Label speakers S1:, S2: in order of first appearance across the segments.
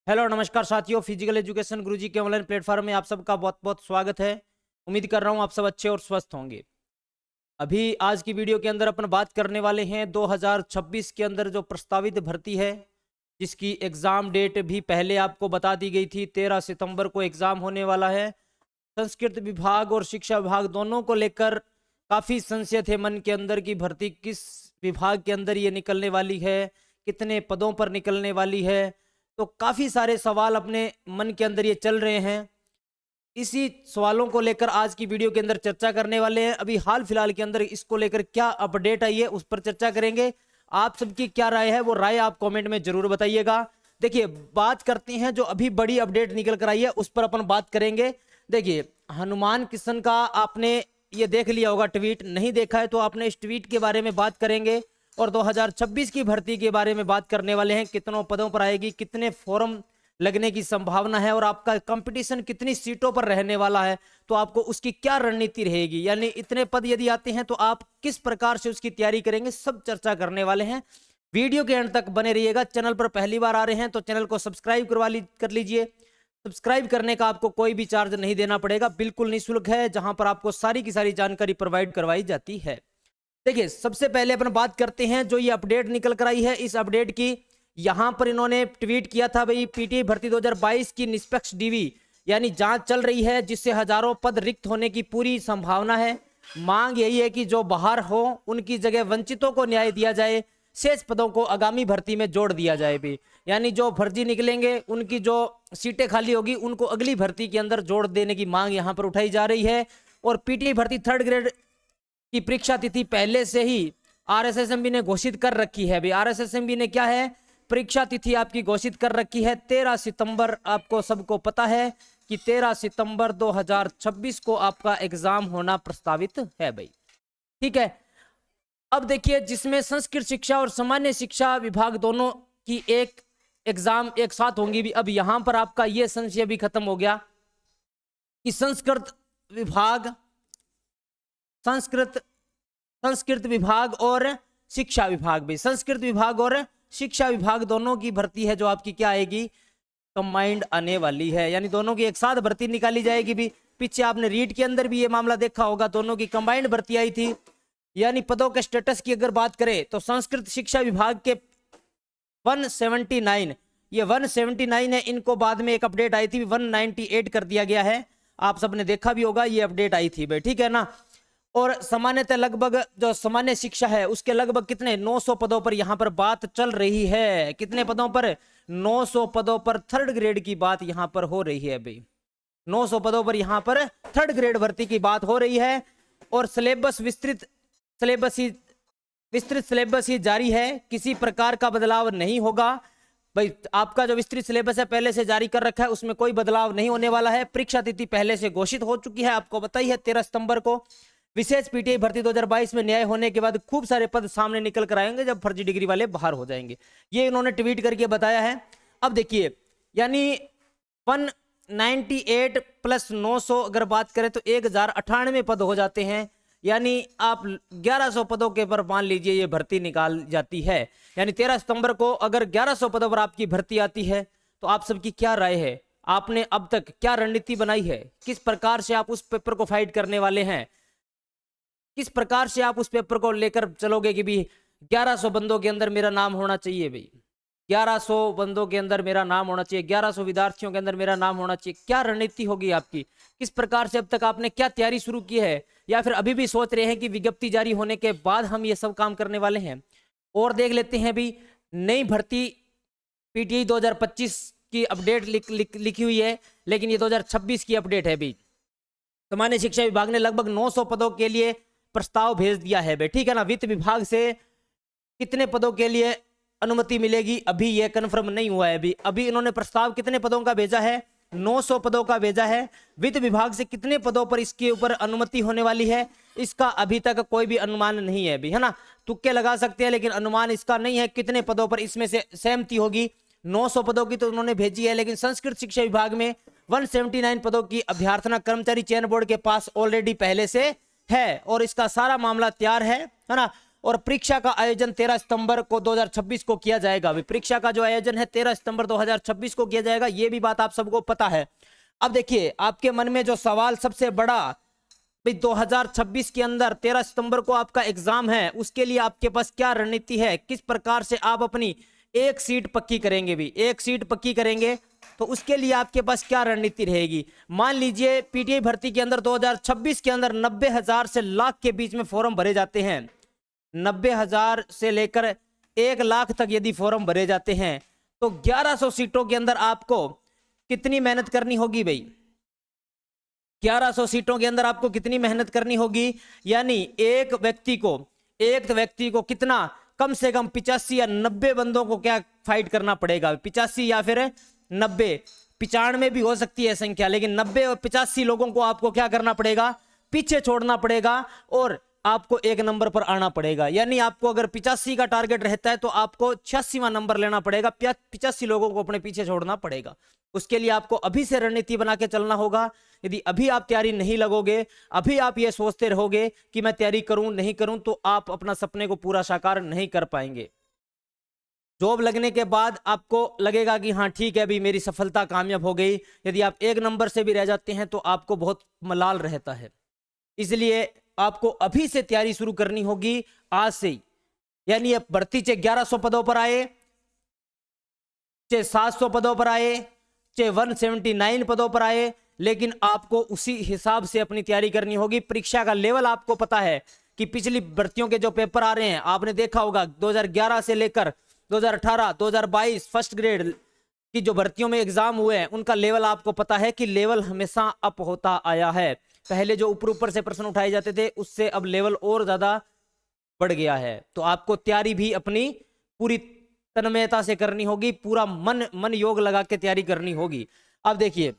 S1: Hello नमस्कार साथियों, physical education गुरुजी के ऑनलाइन प्लेटफॉर्म में आप सबका बहुत बहुत स्वागत है। उम्मीद कर रहा हूं आप सब अच्छे और स्वस्थ होंगे। अभी आज की वीडियो के अंदर अपन बात करने वाले हैं 2026 के अंदर जो प्रस्तावित भर्ती है, जिसकी एग्ज़ाम डेट भी पहले आपको बता दी गई थी। 13 सितंबर को एग्ज़ाम होने वाला है। संस्कृत विभाग और शिक्षा विभाग दोनों को लेकर काफ़ी संशय थे मन के अंदर की भर्ती किस विभाग के अंदर ये निकलने वाली है, कितने पदों पर निकलने वाली है। तो काफ़ी सारे सवाल अपने मन के अंदर ये चल रहे हैं। इसी सवालों को लेकर आज की वीडियो के अंदर चर्चा करने वाले हैं। अभी हाल फिलहाल के अंदर इसको लेकर क्या अपडेट आई है उस पर चर्चा करेंगे। आप सबकी क्या राय है, वो राय आप कमेंट में जरूर बताइएगा। देखिए, बात करते हैं जो अभी बड़ी अपडेट निकल कर आई है उस पर अपन बात करेंगे। देखिए, हनुमान किशन का आपने ये देख लिया होगा, ट्वीट नहीं देखा है तो आपने इस ट्वीट के बारे में बात करेंगे। और 2026 की भर्ती के बारे में बात करने वाले हैं, कितनों पदों पर आएगी, कितने फॉर्म लगने की संभावना है और आपका कंपटीशन कितनी सीटों पर रहने वाला है, तो आपको उसकी क्या रणनीति रहेगी, यानी इतने पद यदि आते हैं तो आप किस प्रकार से उसकी तैयारी करेंगे, सब चर्चा करने वाले हैं। वीडियो के अंत तक बने रहिएगा। चैनल पर पहली बार आ रहे हैं तो चैनल को सब्सक्राइब कर लीजिए। सब्सक्राइब करने का आपको कोई भी चार्ज नहीं देना पड़ेगा, बिल्कुल निःशुल्क है, जहां पर आपको सारी की सारी जानकारी प्रोवाइड करवाई जाती है। देखिए, सबसे पहले अपन बात करते हैं जो ये अपडेट निकल कर आई है। इस अपडेट की यहां पर इन्होंने ट्वीट किया था, भाई पीटी भर्ती 2022 की निष्पक्ष डीवी यानी जांच चल रही है, जिससे हजारों पद रिक्त होने की पूरी संभावना है। मांग यही है कि जो बाहर हो उनकी जगह वंचितों को न्याय दिया जाए, शेष पदों को आगामी भर्ती में जोड़ दिया जाए भी, यानी जो फर्जी निकलेंगे उनकी जो सीटें खाली होगी उनको अगली भर्ती के अंदर जोड़ देने की मांग यहां पर उठाई जा रही है। और पीटी भर्ती 3rd ग्रेड की परीक्षा तिथि पहले से ही आरएसएसएमबी ने घोषित कर रखी है। भाई आरएसएसएमबी ने क्या है, परीक्षा तिथि आपकी घोषित कर रखी है 13 सितंबर। आपको सबको पता है कि 13 सितंबर 2026 को आपका एग्जाम होना प्रस्तावित है भाई, ठीक है। अब देखिए, जिसमें संस्कृत शिक्षा और सामान्य शिक्षा विभाग दोनों की एक एग्जाम एक साथ होंगी भी। अब यहां पर आपका यह संशय भी खत्म हो गया कि संस्कृत विभाग और शिक्षा विभाग भी, संस्कृत विभाग और शिक्षा विभाग दोनों की भर्ती है जो आपकी क्या आएगी, कंबाइंड आने वाली है, यानी दोनों की एक साथ भर्ती निकाली जाएगी भी। पीछे आपने रीट के अंदर भी ये मामला देखा होगा, दोनों की कंबाइंड भर्ती आई थी। यानी पदों के स्टेटस की अगर बात करें तो संस्कृत शिक्षा विभाग के 179, ये 179 है, इनको बाद में एक अपडेट आई थी 198 कर दिया गया है। आप सबने देखा भी होगा, ये अपडेट आई थी भाई, ठीक है ना। और सामान्यतः लगभग जो सामान्य शिक्षा है उसके लगभग कितने 900 पदों पर यहां पर बात चल रही है। कितने पदों पर, 900 पदों पर 3rd ग्रेड की बात यहां पर हो रही है भाई। 900 पदों पर यहां पर 3rd ग्रेड भर्ती की बात हो रही है। और विस्तृत सिलेबस ही जारी है, किसी प्रकार का बदलाव नहीं होगा भाई। आपका जो विस्तृत सिलेबस है पहले से जारी कर रखा है, उसमें कोई बदलाव नहीं होने वाला है। परीक्षा तिथि पहले से घोषित हो चुकी है, आपको बताई है 13 सितंबर को। विशेष पीटीआई भर्ती 2022 में न्याय होने के बाद खूब सारे पद सामने निकल कर आएंगे जब फर्जी डिग्री वाले बाहर हो जाएंगे, ये इन्होंने ट्वीट करके बताया है। अब देखिए, यानी 198 प्लस 900 अगर बात करें तो 1098 पद हो जाते हैं। यानी आप 1100 पदों के पर मान लीजिए ये भर्ती निकाल जाती है। यानी 13 सितंबर को अगर 1100 पदों पर आपकी भर्ती आती है तो आप सबकी क्या राय है, आपने अब तक क्या रणनीति बनाई है, किस प्रकार से आप उस पेपर को फाइट करने वाले हैं, किस प्रकार से आप उस पेपर को लेकर चलोगे कि भी 1100 बंदों के अंदर मेरा नाम होना चाहिए भाई, 1100 बंदों के अंदर मेरा नाम होना चाहिए, 1100 विद्यार्थियों के अंदर मेरा नाम होना चाहिए। क्या रणनीति होगी आपकी, किस प्रकार से अब तक आपने क्या तैयारी शुरू की है, या फिर अभी भी सोच रहे हैं कि विज्ञप्ति जारी होने के बाद हम ये सब काम करने वाले हैं। और देख लेते हैं भी, नई भर्ती पीटीआई 2025 की अपडेट लिखी हुई है, लेकिन ये 2026 की अपडेट है भी। सामान्य शिक्षा विभाग ने लगभग 900 पदों के लिए प्रस्ताव भेज दिया है भाई, ठीक है ना। वित्त विभाग से कितने पदों के लिए अनुमति मिलेगी अभी यह कंफर्म नहीं हुआ है। अभी इन्होंने प्रस्ताव कितने पदों का भेजा है, 900 पदों का भेजा है। वित्त विभाग से कितने पदों पर इसके ऊपर अनुमति होने वाली है, इसका अभी तक कोई भी अनुमान नहीं है अभी, है ना। तुक्के लगा सकते हैं लेकिन अनुमान इसका नहीं है कितने पदों पर इसमें से सहमति होगी। 900 पदों की तो उन्होंने भेजी है, लेकिन संस्कृत शिक्षा विभाग में 179 पदों की अभ्यर्थना कर्मचारी चयन बोर्ड के पास ऑलरेडी पहले से है और इसका सारा मामला तैयार है ना। और परीक्षा का आयोजन 13 सितंबर को 2026 को किया जाएगा। परीक्षा का जो आयोजन है 13 सितंबर 2026 को किया जाएगा, ये भी बात आप सबको पता है। अब देखिए आपके मन में जो सवाल सबसे बड़ा, भाई 2026 के अंदर 13 सितंबर को आपका एग्जाम है, उसके लिए आपके पास क्या रणनीति है, किस प्रकार से आप अपनी एक सीट पक्की करेंगे। भी एक सीट पक्की करेंगे तो उसके लिए आपके पास क्या रणनीति रहेगी। मान लीजिए पीटीआई भर्ती के अंदर 2026 के अंदर 90,000 से लाख के बीच में फॉर्म भरे जाते हैं। 90,000 से लेकर 1 लाख तक यदि फॉर्म भरे जाते हैं तो 1100 सीटों के अंदर आपको कितनी मेहनत करनी होगी भाई। 1100 सीटों के अंदर आपको कितनी मेहनत करनी होगी, यानी एक व्यक्ति को कितना, कम से कम 85 या 90 बंदों को क्या फाइट करना पड़ेगा। 85 या फिर 90, 95 भी हो सकती है संख्या, लेकिन 90 और 85 लोगों को आपको क्या करना पड़ेगा, पीछे छोड़ना पड़ेगा और आपको 1 नंबर पर आना पड़ेगा। यानी आपको अगर 85 का टारगेट रहता है तो आपको 86वां नंबर लेना पड़ेगा, 85 लोगों को अपने पीछे छोड़ना पड़ेगा। उसके लिए आपको अभी से रणनीति बना के चलना होगा। यदि अभी आप तैयारी नहीं लगोगे, अभी आप ये सोचते रहोगे कि मैं तैयारी करूं नहीं करूं, तो आप अपना सपने को पूरा साकार नहीं कर पाएंगे। जॉब लगने के बाद आपको लगेगा कि हाँ ठीक है अभी मेरी सफलता कामयाब हो गई। यदि आप 1 नंबर से भी रह जाते हैं तो आपको बहुत मलाल रहता है। इसलिए आपको अभी से तैयारी शुरू करनी होगी, आज से ही। यानी अब भर्ती चाहे 1100 पदों पर आए, चाहे 700 पदों पर आए, चाहे 179 पदों पर आए, लेकिन आपको उसी हिसाब से अपनी तैयारी करनी होगी। परीक्षा का लेवल आपको पता है कि पिछली भर्तियों के जो पेपर आ रहे हैं आपने देखा होगा, 2011 से लेकर 2018, 2022 फर्स्ट ग्रेड की जो भर्तियों में एग्जाम हुए हैं उनका लेवल आपको पता है कि लेवल हमेशा अप होता आया है। पहले जो ऊपर से प्रश्न उठाए जाते थे उससे अब लेवल और ज्यादा बढ़ गया है। तो आपको तैयारी भी अपनी पूरी तन्मयता से करनी होगी, पूरा मन योग लगा के तैयारी करनी होगी। अब देखिए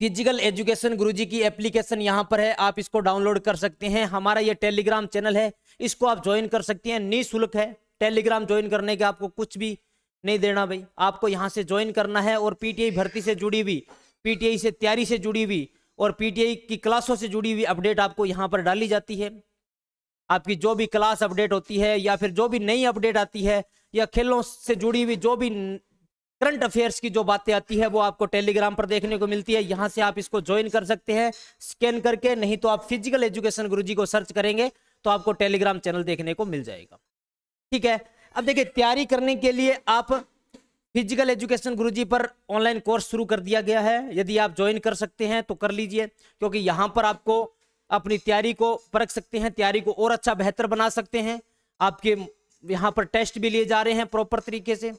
S1: फिजिकल एजुकेशन गुरुजी की एप्लीकेशन यहाँ पर है, आप इसको डाउनलोड कर सकते हैं। हमारा ये टेलीग्राम चैनल है, इसको आप ज्वाइन कर सकते हैं, निःशुल्क है। टेलीग्राम ज्वाइन करने के आपको कुछ भी नहीं देना भाई, आपको यहाँ से ज्वाइन करना है और पीटीआई भर्ती से जुड़ी हुई, पीटीआई से तैयारी से जुड़ी हुई और पीटीआई की क्लासों से जुड़ी हुई अपडेट आपको यहाँ पर डाली जाती है। आपकी जो भी क्लास अपडेट होती है या फिर जो भी नई अपडेट आती है या खेलों से जुड़ी हुई जो भी करंट अफेयर्स की जो बातें आती है वो आपको टेलीग्राम पर देखने को मिलती है। यहाँ से आप इसको ज्वाइन कर सकते हैं स्कैन करके, नहीं तो आप फिजिकल एजुकेशन गुरुजी को सर्च करेंगे तो आपको टेलीग्राम चैनल देखने को मिल जाएगा। ठीक है, अब देखिए तैयारी करने के लिए आप फिजिकल एजुकेशन गुरुजी पर ऑनलाइन कोर्स शुरू कर दिया गया है। यदि आप ज्वाइन कर सकते हैं तो कर लीजिए, क्योंकि यहाँ पर आपको अपनी तैयारी को परख सकते हैं, तैयारी को और अच्छा बेहतर बना सकते हैं। आपके यहाँ पर टेस्ट भी लिए जा रहे हैं प्रॉपर तरीके से,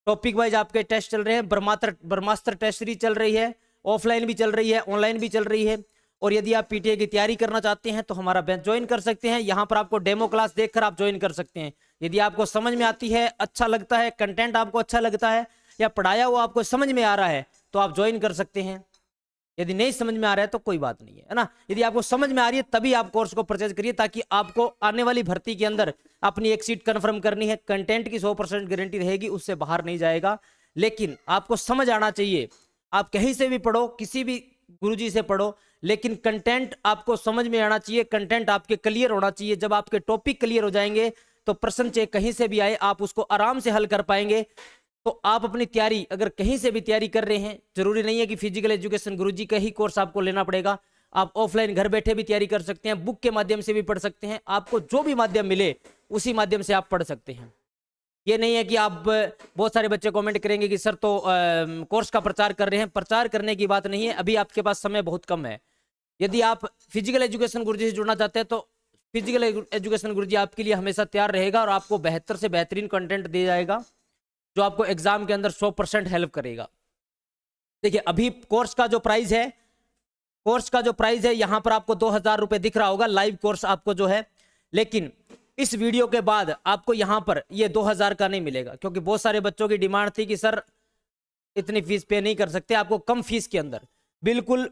S1: टॉपिक वाइज आपके टेस्ट चल रहे हैं। ब्रह्मास्त्र टेस्ट सीरीज चल रही है, ऑफलाइन भी चल रही है, ऑनलाइन भी चल रही है। और यदि आप पीटीआई की तैयारी करना चाहते हैं तो हमारा बैच ज्वाइन कर सकते हैं। यहाँ पर आपको डेमो क्लास देखकर आप ज्वाइन कर सकते हैं। यदि आपको समझ में आती है, अच्छा लगता है, कंटेंट आपको अच्छा लगता है या पढ़ाया हुआ आपको समझ में आ रहा है तो आप ज्वाइन कर सकते हैं। यदि नहीं समझ में आ रहा है तो कोई बात नहीं है ना। यदि आपको समझ में आ रही है तभी आप कोर्स को परचेज करिए, ताकि आपको आने वाली भर्ती के अंदर अपनी एक सीट कंफर्म करनी है। कंटेंट की 100% गारंटी रहेगी, उससे बाहर नहीं जाएगा। लेकिन आपको समझ आना चाहिए। आप कहीं से भी पढ़ो, किसी भी गुरुजी से पढ़ो, लेकिन कंटेंट आपको समझ में आना चाहिए, कंटेंट आपके क्लियर होना चाहिए। जब आपके टॉपिक क्लियर हो जाएंगे तो प्रश्न चाहे कहीं से भी आए आप उसको आराम से हल कर पाएंगे। तो आप अपनी तैयारी अगर कहीं से भी तैयारी कर रहे हैं, जरूरी नहीं है कि फिजिकल एजुकेशन गुरुजी का ही कोर्स आपको लेना पड़ेगा। आप ऑफलाइन घर बैठे भी तैयारी कर सकते हैं, बुक के माध्यम से भी पढ़ सकते हैं। आपको जो भी माध्यम मिले उसी माध्यम से आप पढ़ सकते हैं। ये नहीं है कि आप, बहुत सारे बच्चे कमेंट करेंगे कि सर तो कोर्स का प्रचार कर रहे हैं। प्रचार करने की बात नहीं है, अभी आपके पास समय बहुत कम है। यदि आप फिजिकल एजुकेशन गुरुजी से जुड़ना चाहते हैं तो फिजिकल एजुकेशन गुरुजी आपके लिए हमेशा तैयार रहेगा और आपको बेहतर से बेहतरीन कंटेंट दिया जाएगा जो आपको एग्जाम के अंदर 100% हेल्प करेगा। देखिए अभी कोर्स का जो प्राइस है, यहां पर आपको 2000 रुपए दिख रहा होगा लाइव कोर्स आपको जो है। लेकिन इस वीडियो के बाद आपको यहां पर ये 2000 का नहीं मिलेगा, क्योंकि बहुत सारे बच्चों की डिमांड थी कि सर इतनी फीस पे नहीं कर सकते। आपको कम फीस के अंदर बिल्कुल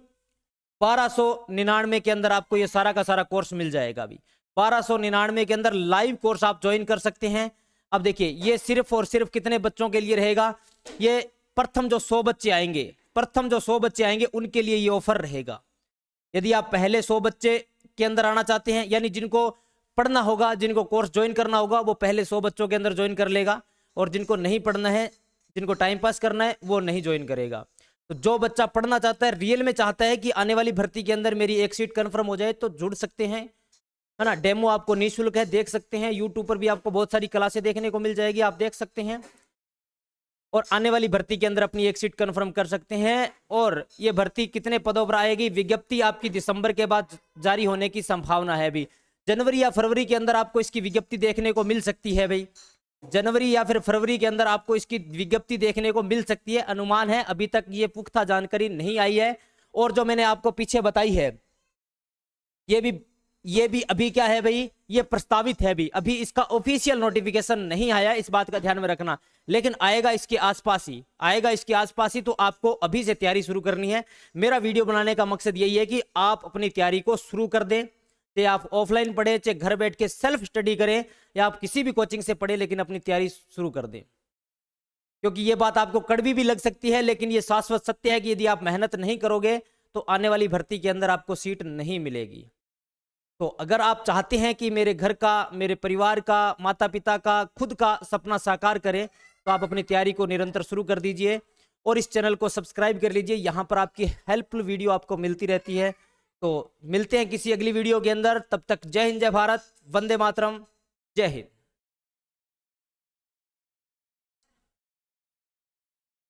S1: 1299 के अंदर आपको ये सारा का सारा कोर्स मिल जाएगा। अभी 1299 के अंदर लाइव कोर्स आप ज्वाइन कर सकते हैं। अब देखिए ये सिर्फ और सिर्फ कितने बच्चों के लिए रहेगा, ये प्रथम जो 100 बच्चे आएंगे उनके लिए ये ऑफर रहेगा। यदि आप पहले 100 बच्चे के अंदर आना चाहते हैं, यानी जिनको पढ़ना होगा, जिनको कोर्स ज्वाइन करना होगा, वो पहले 100 बच्चों के अंदर ज्वाइन कर लेगा, और जिनको नहीं पढ़ना है, जिनको टाइम पास करना है, वो नहीं ज्वाइन करेगा। तो जो बच्चा पढ़ना चाहता है, रियल में चाहता है कि आने वाली भर्ती के अंदर मेरी एक सीट कंफर्म हो जाए, तो जुड़ सकते हैं, है ना। डेमो आपको निःशुल्क है, देख सकते हैं। यूट्यूब पर भी आपको बहुत सारी क्लासें देखने को मिल जाएगी, आप देख सकते हैं, और आने वाली भर्ती के अंदर अपनी एक सीट कंफर्म कर सकते हैं। और ये भर्ती कितने पदों पर आएगी, विज्ञप्ति आपकी दिसंबर के बाद जारी होने की संभावना है। अभी जनवरी या फरवरी के अंदर आपको इसकी विज्ञप्ति देखने को मिल सकती है भाई, जनवरी या फिर फरवरी के अंदर आपको इसकी विज्ञप्ति देखने को मिल सकती है, अनुमान है, अभी तक ये पुख्ता जानकारी नहीं आई है। और जो मैंने आपको पीछे बताई है, ये भी अभी क्या है भाई, ये प्रस्तावित है, अभी इसका ऑफिशियल नोटिफिकेशन नहीं आया, इस बात का ध्यान में रखना, लेकिन आएगा इसके आसपास ही, आएगा इसके आसपास ही। तो आपको अभी से तैयारी शुरू करनी है। मेरा वीडियो बनाने का मकसद यही है कि आप अपनी तैयारी को शुरू कर दें, चाहे आप ऑफलाइन पढ़े, चाहे घर बैठ के सेल्फ स्टडी करें, या आप किसी भी कोचिंग से पढ़े, लेकिन अपनी तैयारी शुरू कर दें। क्योंकि ये बात आपको कड़वी भी लग सकती है, लेकिन ये शाश्वत सत्य है कि यदि आप मेहनत नहीं करोगे तो आने वाली भर्ती के अंदर आपको सीट नहीं मिलेगी। तो अगर आप चाहते हैं कि मेरे घर का, मेरे परिवार का, माता पिता का, खुद का सपना साकार करें, तो आप अपनी तैयारी को निरंतर शुरू कर दीजिए, और इस चैनल को सब्सक्राइब कर लीजिए। यहाँ पर आपकी हेल्पफुल वीडियो आपको मिलती रहती है। तो मिलते हैं किसी अगली वीडियो के अंदर, तब तक जय हिंद, जय भारत, वंदे मातरम, जय हिंद।